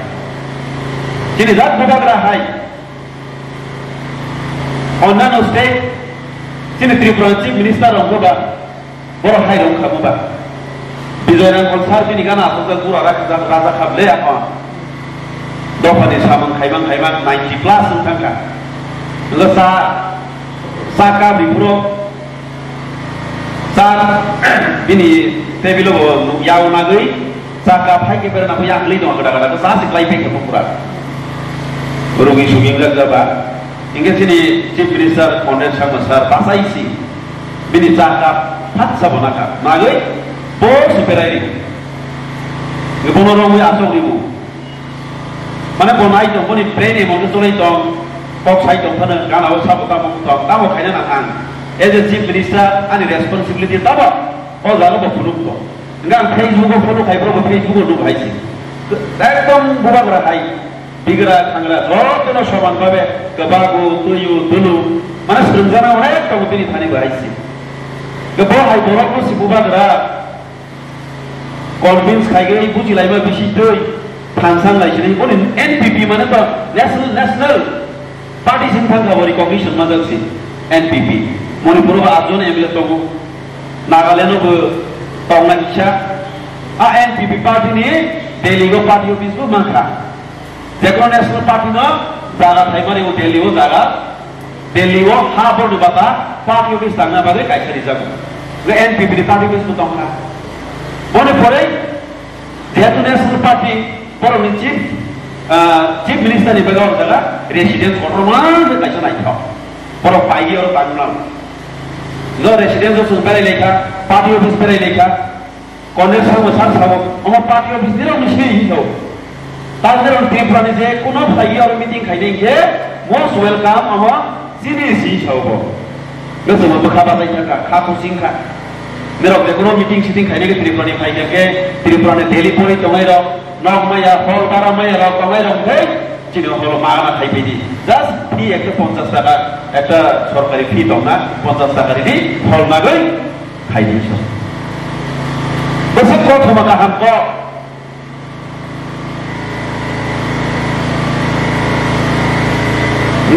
চিনি জাত বুবাগরা high অন্যান্য state চিনি ত্রিপুরা চিফ মিনিস্টার রঙ্গবা বড় হাই রঙ্গবা বিজয়রাঙ্গল সার চিনি গানা আসল পুরা রাজা খাবলে এখন দফানি সামন খাইবাং 90 প্লাস সংখ্যা লসা সাকা Bipro saat ini tebilo yau nagui saka pai ke pernah punya ahli dong kadang-kadang ke saat sekelai pai ke pemurah berugi suging gak hingga sini Chief Minister Conrad Sharma sir bahasa isi bini saka hat sabonaka nagui bos superai ngepono rongi asok ribu mana bonai dong boni train mau kesurai dong kok sai dong sana kana usah buka dong kamu kayaknya nakang as a Chief Minister, any responsibility taba. Oh, jangan berfuluk tu. Enggak Facebook follow, kai bro Facebook dulu hai sih. Ekdom bukan berhai. Bicara tanggal, roh tu nak sopan babe, kebagu, tuyu, dulu. Mana serenjana orang kamu pilih thani berhai sih. Kebor hai borok tu si bukan berah. Convince kai gaya ibu cilai mah bisi tu. Tansang lagi ni. Oh, NPP mana tu? National Party singkang kau recognition macam sih. NPP. Manipur ba ajon emile togo Nagaland ko tongna kisha a NPP party ni Delhi ko party office ko makha Dekho national party no jaga thaimani ko Delhi ko habor du bata party office tangna bage kaisari jago NPP party office ko tongna Manipur যেহেতু national party বরং chief মিনিস্টারনি বেগাव জায়গা residence Ottoman কাইছো নাইথাও বড় পাইগি আর তাংলাম no residence office বেরাই লেখা party office বেরাই লেখা কংগ্রেস সামো সার সামো আমার party office নিরাও নিশ্চয়ই হিসাও তাদের ত্রিপুরানি যে কোনো পাইগি আর মিটিং খাইনে যে মোস্ট ওয়েলকাম আমার জিনিস হিসাও गोसो बखाबा जायगा खाखौ सिंखा मेरक जेकुनो मीटिंग सिटिं खाइने के त्रिपुरानि फाइने के त्रिपुरानि दिल्ली परि तंगाय र नगमाया हल तारामाया र तंगाय र हे चिनो हल माना खाइफैदि जास्ट फी एक 50 টাকা একটা সরকারি ফি দংনা 50 টাকা দি হল নাগৈ খাইदिस बसे प्रथम गाहाम क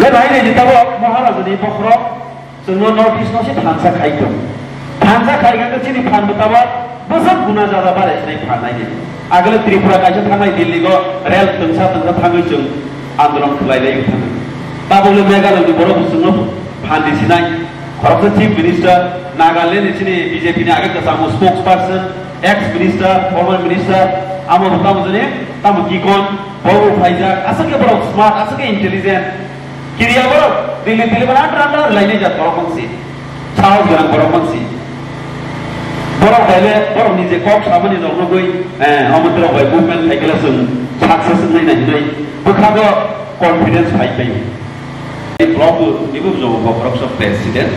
गनायनि दिताबो महाराजनि बखर जोंनो नर्थ इस्ट नसे थांसा खाइदों थांसा खाइगोन चिनि फान बताबा बसत गुना जादा बारायनाय फाननाय आगोल त्रिपुरा कायसे थांनाय दिल्ली गो रेल तंसा तंसा थाङै जों आन्दोलन खलायलाय थाङो दाबोले मेघालयनि बर' बुसुनो फानदिसिनाय खरबसा चीफ मिनिस्टर नागालैंड चिनि बीजेपी नि आगे कसामो spokesperson ex minister former minister आमो बतामो जने तामो किकन बबु फाइजा असके बर' स्मार्ट असके इंटेलिजेंट किरिया बर' दिल्ली बना ट्रांडा लाइने जा बर' मानसि साहस गोनां बर' मानसि बर' गायले बर' निजे कक सामनि दंनो गय अमन्त्र बाय मुभमेन्ट थाइगला जों सक्सेस नायनाय बखाबो कॉन्फिडेंस फाइबाय ब्लॉक निबो जो बखरक्स प्रेसिडेंट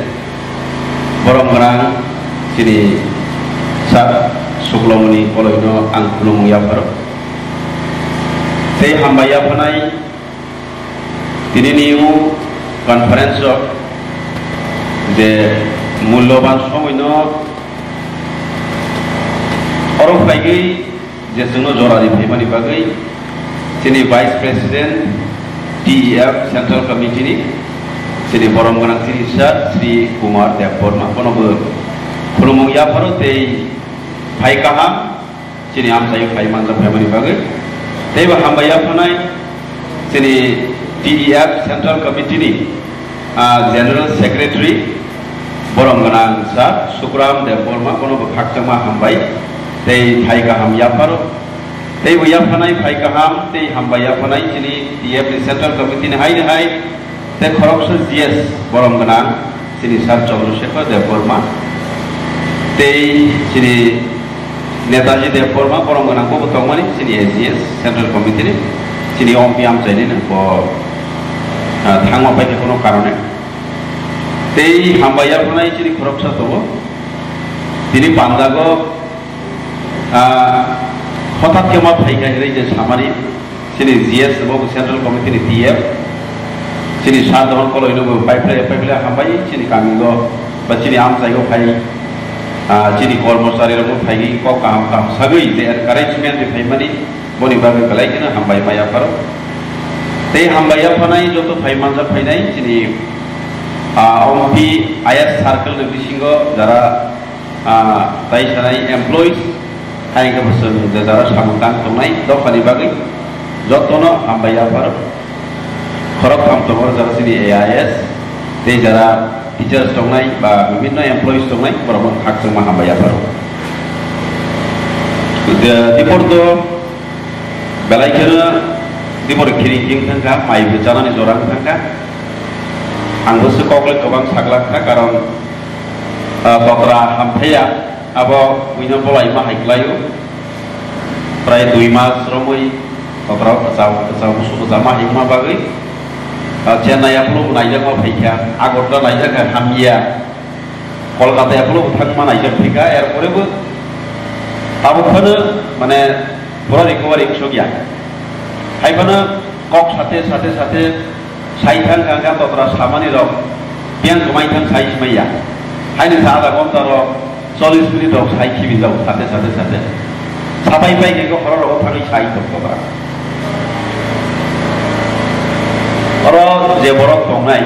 बर' गोनां सिनि सा सुक्लमनि कलयनो आं खुलुमयाफोर ते हामबाया फनाय दिनैनि कन्फारेंस जे मूल्यवान समयनो अरब फाइगै जे जोंनो जरानि फैमानि बागै जोंनि वाइस प्रेसिडेंट टीईएफ सेंट्रल कमिटिनि जोंनि बरम गोनां सिरिसा श्री कुमार देबबर्मा कोनोबो खुलुमयाफोर ते फाइ गाहाम जोंनि आमसाय फाइ मानजा फैमानि बागै तेबो हामबाया फनाय जोंनि टीईएफ सेंट्रल कमिटिनि जनरल सेक्रेटरी बरम गोनां सा सुकुराम देबबर्मा कोनोबो खाकजोंमा हामबाय ते फाइ गाहाम याफारो ते याफानाय फाइ गाहाम ते हामबाय याफानाय जोंनि टीईएफ सेंट्रल कमिटिनि हाय ते खरगसर जीएस बरम गोनां जोंनि सार चंद्रशेखर देबबर्मा ते जोंनि नेताजी देबबर्मा बरम गोनांखौ बतंमानि जोंनि एजीएस सेंट्रल कमिटिनि जोंनि अम्पी आमचायनिनो थांमा पाइके कोनो कारणे ते हामबाया फनाय जोंनि खरगसा दङ दिनै पान्जाबो हठात केमा फाइगाय जे सामानि जोंनि जीएस बो सेंट्रल कमिटिनि टीएफ जोंनि साधारन कलयनो पाइप्ले हामबाय जोंनि गामिगो बा जोंनि आमचायगो फाइ जोंनि कर्मचारिफोरबो फाइगै क काम काम सगै जे एनकारेजमेन्ट फाइमानि बनि बागै गलायनो हामबाय मायाफोर ते हामबाया फनाय जत फाइ मानजा फाइनाय जोंनि अम्पी आईएस सार्कल बिसिंगो जरा दाय सानाय एमप्लयिज हाइगा बोसोर जरा सामगां दंनाय दफानि बागै जतनो हामबायाफोर खरग खामतमर जरा जोंनि एआईएस ते जरा टीचर्स दंनाय बा विभिन्न एमप्लयिज दंनाय बरमन खाकजों हामबायाफोर दिपरदो बेलायखोनो दिपर खिरिकिं थांगा माइबो जानानै जरां थांगा आंबोसो कगले गोबां साग्लाखा कारण बकरा हामथाया आबो उइनो बलाय माहायग्लायो प्राय 2 मास रमै बकरा जाव सुखो जामा हिमा बागै चेन्नाइया फलो नायजामा फैखा आगरला नायजाखा हामिया कलकाताया फलो थांमा नायजा फैखा एरपरेबो आबोखोनो माने पुरा रिकभारि सगिया हाइफानो कक साथे साइथां गांगा तत्रा सामानि रक बियां गमाइथां साइस मैया हाइनो आधा घन्टा रक 40 मिनिट रक साइखि बिजाव साथे साबाय बायगेखौ हर रक थाङै साइ तत्रा अर जे बरक दंनाय